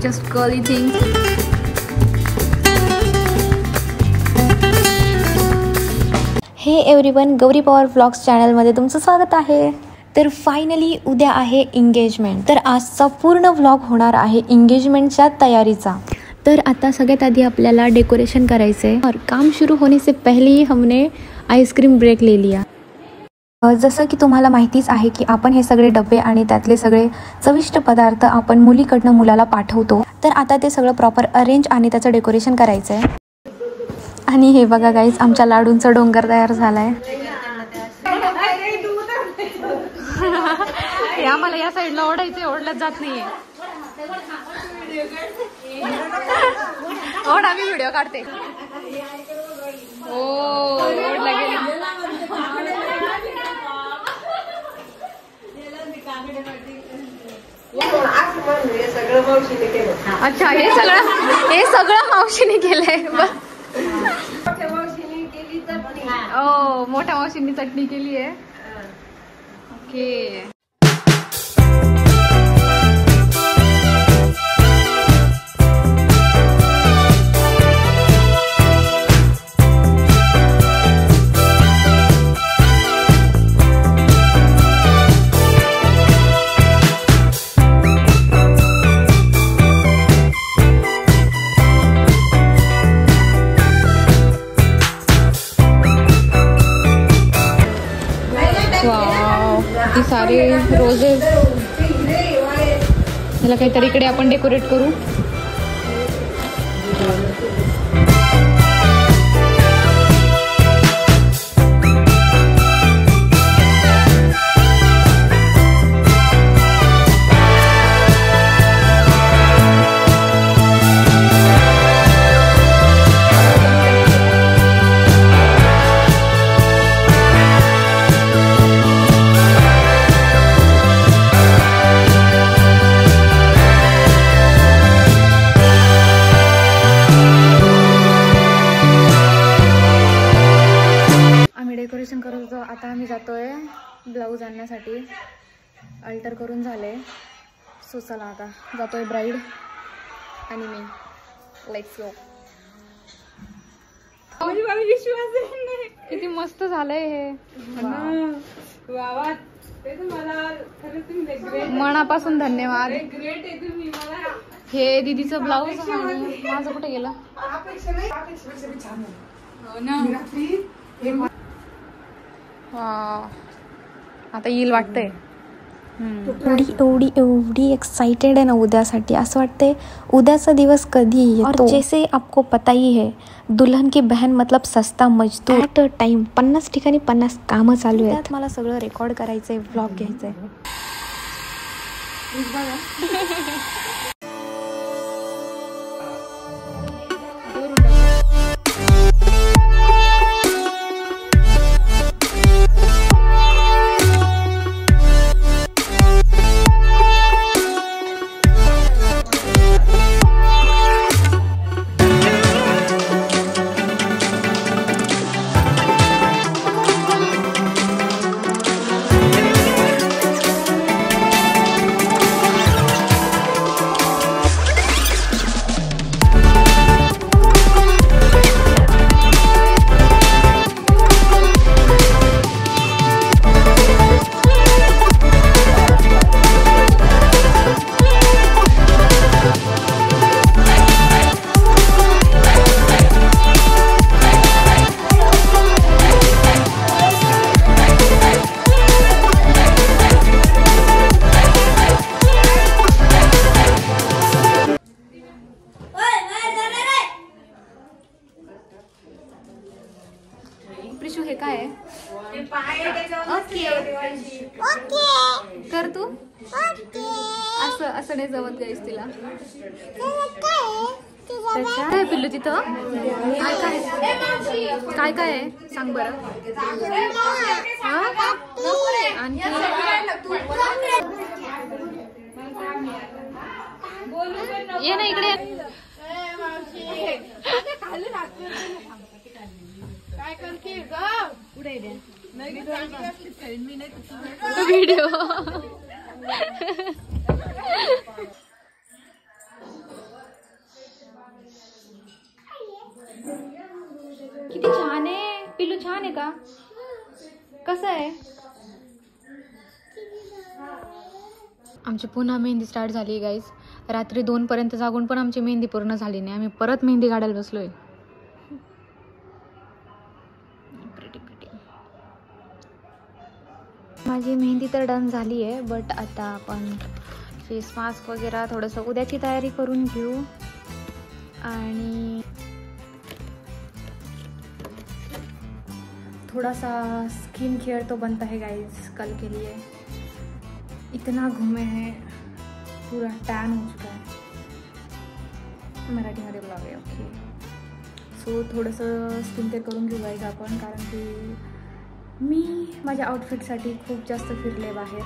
Just girly things. हे everyone, Gauri Pawar vlogs चॅनलमध्ये तुमचं स्वागत आहे. तर फायनली उद्या आहे एंगेजमेंट. तर आजचा पूर्ण व्लॉग होणार आहे एंगेजमेंटच्या तयारीचा. तर आता सगळ्यात आधी आपल्याला डेकोरेशन करायचं आहे और काम शुरू होने से पहले ही हमने आईस्क्रीम ब्रेक ले लिया. जसं की तुम्हाला माहितीच आहे की आपण हे सगळे डबे आणि त्यातले सगळे चविष्ट पदार्थ आपण मुलीकडनं मुलाला पाठवतो. तर आता ते सगळं प्रॉपर अरेंज आणि त्याचं डेकोरेशन करायचं आहे. आणि हे बघा गाईज, आमच्या लाडूंचा डोंगर तयार झालाय. आम्हाला या साईडला ओढायचं, ओढलंच जात नाहीये. ओढ, आम्ही व्हिडिओ काढते. ओढला गेला. अच्छा, हे सगळं मावशीने केलंय. मोठ्या मावशींनी चटणी केली आहे. ओके. किती सारे रोजेस. ह्याला काहीतरी इकडे आपण डेकोरेट करू. डेकोरेशन करत होतो. आता आम्ही जातोय ब्लाऊज आणण्यासाठी. अल्टर करून झाले. सो चला आता जातोय ब्राईड आणि मी. Let's go. किती मस्त झालंय हे. मनापासून धन्यवाद. हे दीदीचं ब्लाऊज आणि माझं कुठे गेलं. आता येईल वाटतंय. एवढी एक्साइटेड आहे ना उद्यासाठी. असं वाटतंय उद्याचा दिवस कधी येतो. और जैसे आपको पता ही है, दुल्हन की बहन मतलब सस्ता मजदूर. ॲट अ टाइम 50 ठिकाणी 50 कामं चालू आहेत. त्यात मला सगळं रेकॉर्ड करायचंय, व्लॉग घ्यायचंय. प्रिशू, हे काय आहे? कर तू. असं नाही जमत गाईस तिला. काय पिल्लू तिथं काय काय आहे सांग बरं. आणखी ये ना इकडे. व्हिडिओ आहे? आमची पुन्हा मेहंदी स्टार्ट झाली गाईज. रात्री 2 पर्यंत जागून पण आमची मेहंदी पूर्ण झाली नाही. आम्ही परत मेहंदी काढायला बसलोय. माझी मेहंदी तर डन झाली आहे, बट आता आपण फेस मास्क वगैरे थोडंसं उद्याची तयारी करून घेऊ. आणि थोड़ा सा स्किन केयर तो बनता है गाइस कल के लिए. इतना घूमे हैं, पूरा टैन हो चुका है. मराठीमध्ये ब्लॉग आहे. ओके, सो थोडंसं स्किन केअर करून घेऊ गाईज आपण, कारण की मी माझ्या आउटफिटसाठी खूप जास्त फिरले बाहेर.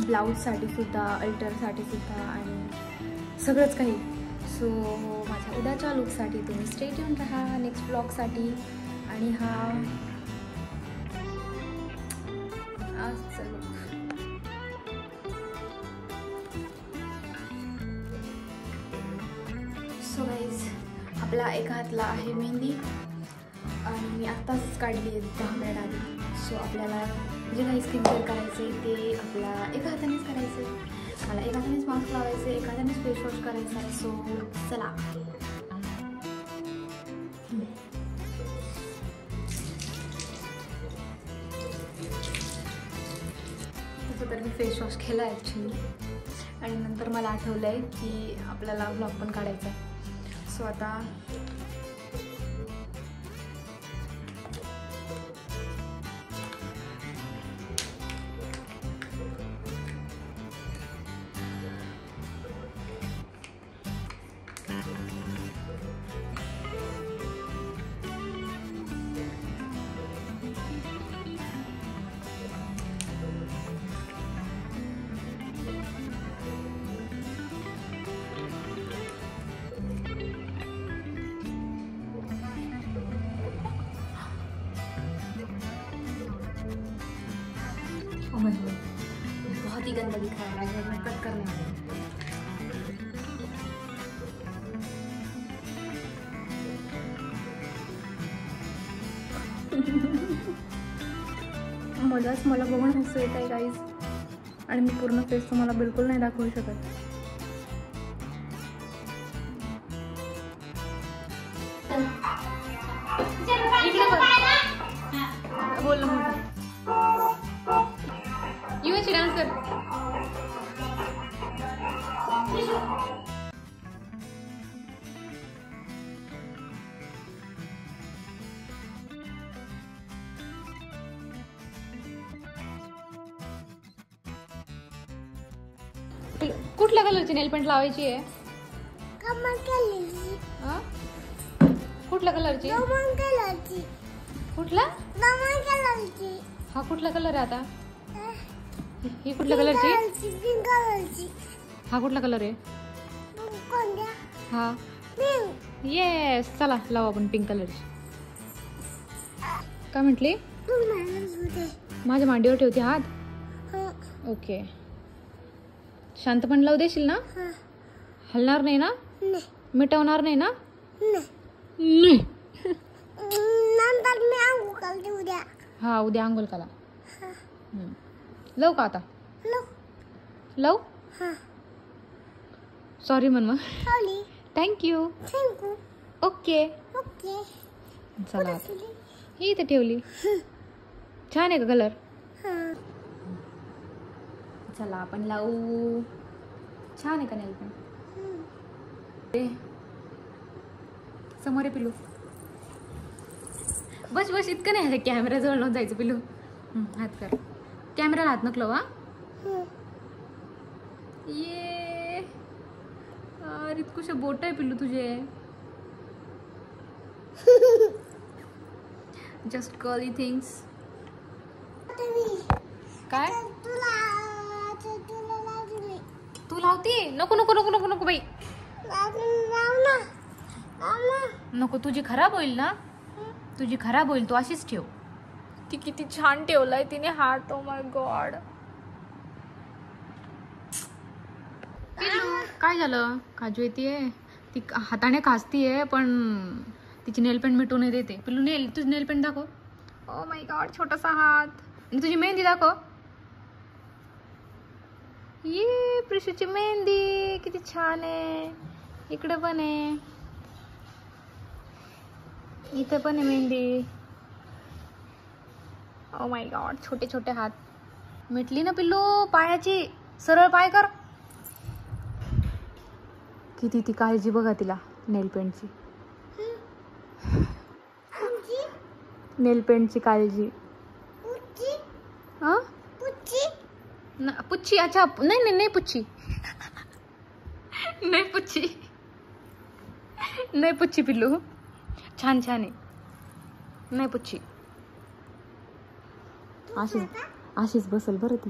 ब्लाऊजसाठी सुद्धा, अल्टरसाठी सुद्धा आणि सगळंच काही. सो माझ्या उद्याच्या लुकसाठी तुम्ही स्टे ट्यून राहा नेक्स्ट ब्लॉगसाठी. आणि हा आजचा लुक. सो गाईज, आपला एका हातला आहे मेहंदी आणि मी आत्ताच काढली आहे 10 मिनिट आधी. सो आपल्याला जे काही स्किन केअर करायचं आहे ते आपल्या एका हातानेच करायचं आहे. मला एका हातानेच मास्क लावायचं आहे, एका हातानेच फेस वॉश करायचं आहे. सो चला. तसं तर मी फेस वॉश केला आहे ॲक्च्युली, आणि नंतर मला आठवलं आहे की आपल्याला व्लॉग पण काढायचा आहे. सो आता बहुत ही गंदा दिख रहा है, मैं कट करने वाली. मला बघून हसू येत आहे गाईज, आणि मी पूर्ण फेस तुम्हाला बिलकुल नाही दाखवू शकत. बोल युवाची डान्स कर. कुठल्या कलरची नेल पेंट लावायची आहे? कुठल्या कलरची? कुठला? हा कुठला कलर आहे आता? ही कुठल्या कलरची? पिंक कलरची. हा कुठला कलर आहे? कोणत्या? हा पिंक. येस, चला लावू आपण पिंक कलरची. काय म्हटली? माझ्या मांडीवर ठेवते हात. ओके, शांत पण लावू देशील ना? हलणार नाही ना? मिटवणार नाही ना? नाही. नंतर मी आंघोळ करते उद्या. हा, उद्या आंघोळ करा. लव का आता? लव. सॉरी म्हण मग. थँक्यू. ओके. चला, ही इथे ठेवली. छान आहे का कलर? चला आपण लावू. छान आहे का नेल पेंट? समोर आहे पिलू. बस बस, इतकं नाही. कॅमेरा जवळ नव्हतं जायचं पिलू. हात कर. कॅमेराला हात नको हा. ये अरे, कुठे बोट आहे पिलू तुझे? Just curly things. काय तू लावती? नको नको नको नको नको बाई, नको. तुझी खराब होईल ना, तुझी खराब होईल. तू अशीच ठेव. ती किती छान ठेवलाय तिने हार्ट. Oh my God. काय झालं? काजू येते. ती हाताने खासतीये, पण तिची नेल पेंट मिटू नाही देते. पिलू तुझी नेल पेंट दाखव. ओ माय गॉड, छोटासा हात. आणि तुझी मेहंदी दाखव. ये प्रिशूची मेहंदी किती छान आहे. इकडे पण आहे, इथे पण आहे मेहंदी. ओ माय गॉड, छोटे छोटे हात. मिटली ना पिल्लू पायाची. सरळ पाय कर. किती ती काळजी बघा तिला नेल पेंटची. नेल पेंटची काळजी. पुच्छी. अच्छा नाही नाही पुच्छी. नाही पुच्छी. नाही पुच्छी पिल्लू. छान छान आहे. नाही पुच्छी. अशीच बसल बरं ती.